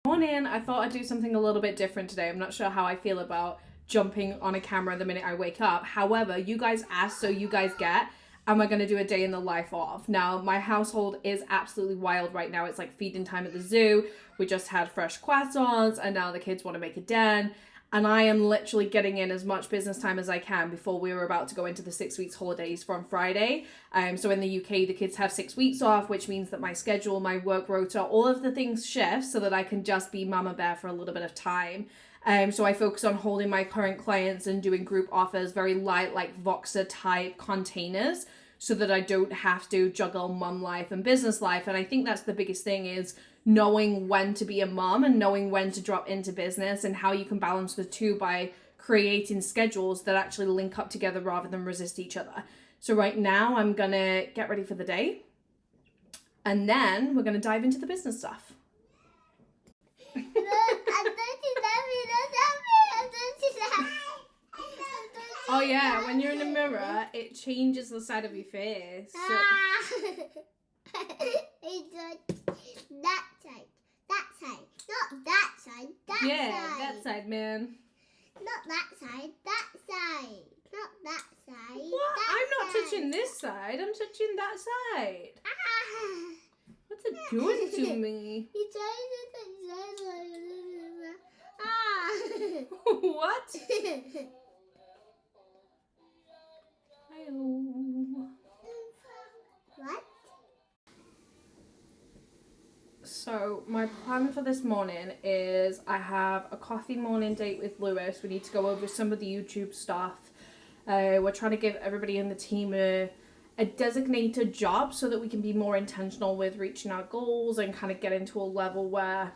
Morning. I thought I'd do something a little bit different today. I'm not sure how I feel about jumping on a camera the minute I wake up. However, you guys asked, so you guys get, and we're going to do a day in the life of. Now, my household is absolutely wild right now. It's like feeding time at the zoo. We just had fresh croissants, and now the kids want to make a den. And I am literally getting in as much business time as I can before we were about to go into the 6 weeks holidays from Friday. So in the UK, the kids have 6 weeks off, which means that my schedule, my work rota, all of the things shift so that I can just be mama bear for a little bit of time. So I focus on holding my current clients and doing group offers, very light, like Voxer type containers, so that I don't have to juggle mum life and business life. And I think that's the biggest thing, is knowing when to be a mom and knowing when to drop into business, and how you can balance the two by creating schedules that actually link up together rather than resist each other. So right now I'm gonna get ready for the day, and then we're gonna dive into the business stuff. Oh yeah, when you're in the mirror, it changes the side of your face. So... That side, not that side, that side. That side, man. Not that side, that side. Not that side. What? That I'm not side. touching this side, I'm touching that side. Ah. What's it doing to me? You tried to touch that side. Ah. What? Hi-oh. What? So my plan for this morning is I have a coffee morning date with Lewis. We need to go over some of the YouTube stuff. We're trying to give everybody in the team a designated job so that we can be more intentional with reaching our goals and kind of get into a level where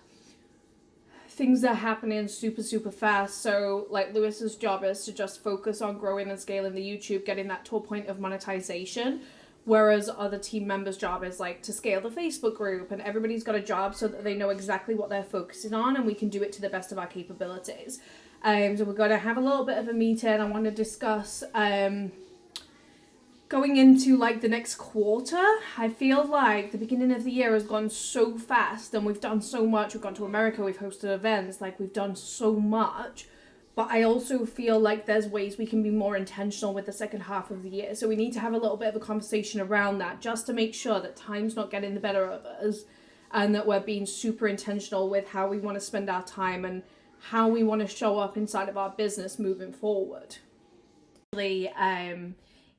things are happening super fast. So like Lewis's job is to just focus on growing and scaling the YouTube, getting that to a point of monetization. Whereas other team members' job is like to scale the Facebook group, and everybody's got a job so that they know exactly what they're focusing on, and we can do it to the best of our capabilities. So we're going to have a little bit of a meeting. I want to discuss going into like the next quarter. I feel like the beginning of the year has gone so fast, and we've done so much. We've gone to America, we've hosted events, like we've done so much. But I also feel like there's ways we can be more intentional with the second half of the year. So we need to have a little bit of a conversation around that, just to make sure that time's not getting the better of us, and that we're being super intentional with how we want to spend our time and how we want to show up inside of our business moving forward.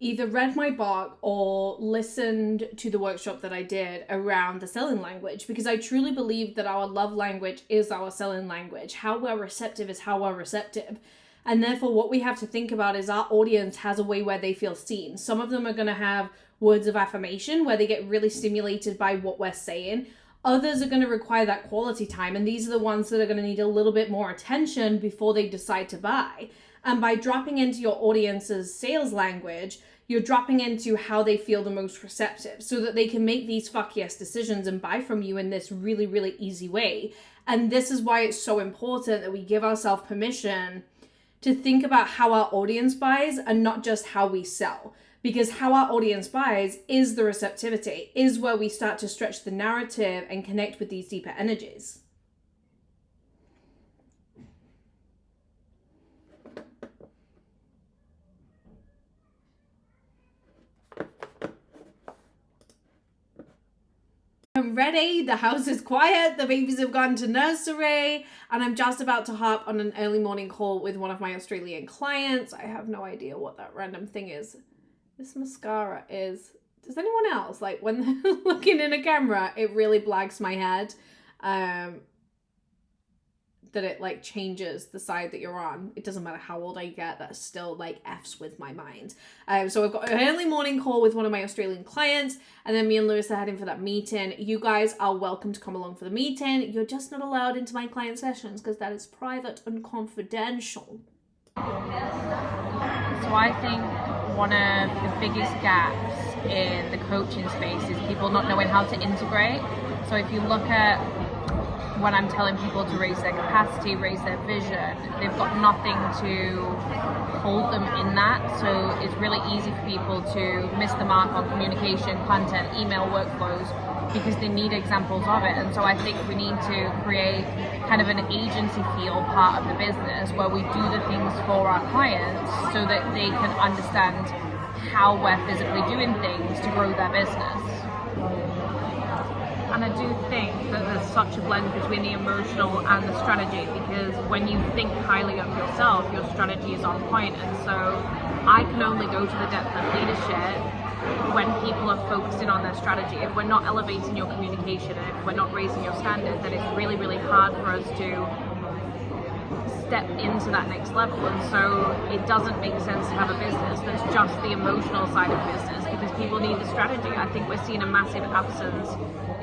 Either read my book or listened to the workshop that I did around the selling language, because I truly believe that our love language is our selling language. How we're receptive is how we're receptive. And therefore what we have to think about is our audience has a way where they feel seen. Some of them are going to have words of affirmation where they get really stimulated by what we're saying. Others are going to require that quality time, and these are the ones that are going to need a little bit more attention before they decide to buy. And by dropping into your audience's sales language, you're dropping into how they feel the most receptive, so that they can make these fuck yes decisions and buy from you in this really easy way. And this is why it's so important that we give ourselves permission to think about how our audience buys and not just how we sell. Because how our audience buys is the receptivity, is where we start to stretch the narrative and connect with these deeper energies. I'm ready, the house is quiet, the babies have gone to nursery, and I'm just about to hop on an early morning call with one of my Australian clients. I have no idea what that random thing is. This mascara is, does anyone else, like when they're looking in a camera, it really blags my head, that it like changes the side that you're on. It doesn't matter how old I get, that still like F's with my mind. So I've got an early morning call with one of my Australian clients, and then me and Lewis are heading for that meeting. You guys are welcome to come along for the meeting. You're just not allowed into my client sessions because that is private and confidential. So I think one of the biggest gaps in the coaching space is people not knowing how to integrate. So if you look at when I'm telling people to raise their capacity, raise their vision, they've got nothing to hold them in that. So it's really easy for people to miss the mark on communication, content, email workflows, because they need examples of it. And so I think we need to create kind of an agency feel part of the business where we do the things for our clients so that they can understand how we're physically doing things to grow their business. And I do think that there's such a blend between the emotional and the strategy, because when you think highly of yourself, your strategy is on point. And so I can only go to the depth of leadership when people are focusing on their strategy. If we're not elevating your communication and if we're not raising your standards, then it's really, really hard for us to step into that next level. And so it doesn't make sense to have a business that's just the emotional side of business, because people need the strategy. I think we're seeing a massive absence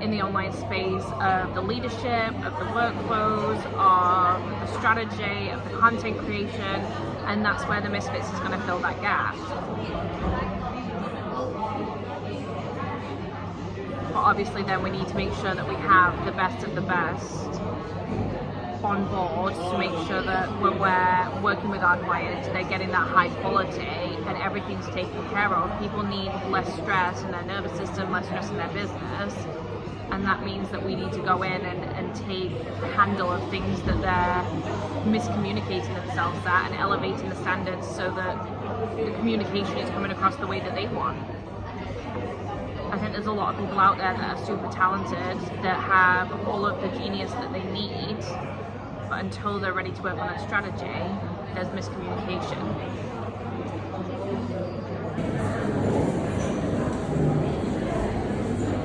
in the online space of the leadership, of the workflows, of the strategy, of the content creation, and that's where the Misfits is going to fill that gap. But obviously then we need to make sure that we have the best of the best on board to make sure that when we're working with our clients, they're getting that high quality and everything's taken care of. People need less stress in their nervous system, less stress in their business, and that means that we need to go in and take handle of things that they're miscommunicating themselves at and elevating the standards so that the communication is coming across the way that they want. I think there's a lot of people out there that are super talented, that have all of the genius that they need, but until they're ready to work on their strategy, there's miscommunication.